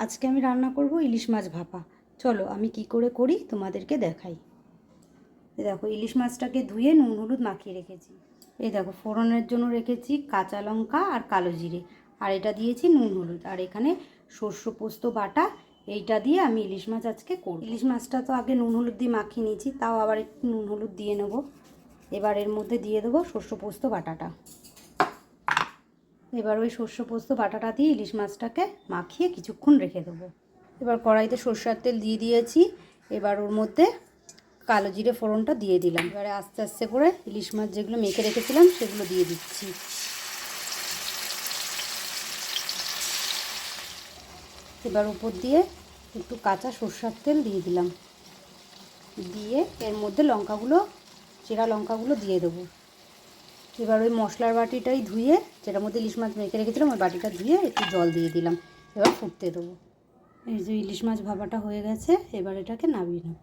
আজকে আমি রান্না করব ইলিশ মাছ ভাপা। চলো আমি কি করে করি তোমাদেরকে দেখাই। এই দেখো ইলিশ মাছটাকে ধুয়ে নুন হলুদ মাখিয়ে রেখেছি। এই দেখো ফোড়নের জন্য রেখেছি কাঁচা লঙ্কা আর কালো জিরে, আর এটা দিয়েছি নুন হলুদ, আর এখানে সর্ষ পোস্ত বাটা। এইটা দিয়ে আমি ইলিশ মাছ আজকে করব। ইলিশ মাছটা তো আগে নুন হলুদ দিয়ে মাখিয়ে নিয়েছি, তাও আবার একটু নুন হলুদ দিয়ে নেব। এবার এর মধ্যে দিয়ে দেবো সর্ষ পোস্ত বাটাটা। এবার ওই সর্ষে পোস্ত বাটাটা দিয়ে ইলিশ মাছটাকে মাখিয়ে কিছুক্ষণ রেখে দেবো। এবার কড়াইতে সরষের তেল দিয়ে দিয়েছি। এবার ওর মধ্যে কালো জিরে ফোড়নটা দিয়ে দিলাম। এবারে আস্তে আস্তে করে ইলিশ মাছ যেগুলো মেখে রেখেছিলাম সেগুলো দিয়ে দিচ্ছি। এবার উপর দিয়ে একটু কাঁচা সরষের তেল দিয়ে দিলাম, দিয়ে এর মধ্যে লঙ্কাগুলো, চেরা লঙ্কাগুলো দিয়ে দেবো। এবার ওই মশলার বাটিটাই ধুয়ে, যেটার মধ্যে ইলিশ মাছ মেখে রেখেছিলাম, ওই বাটিটা ধুয়ে একটু জল দিয়ে দিলাম। এবার ফুটতে দেবো। এই যে ইলিশ মাছ ভাপাটা হয়ে গেছে, এবার এটাকে নামিয়ে নেব।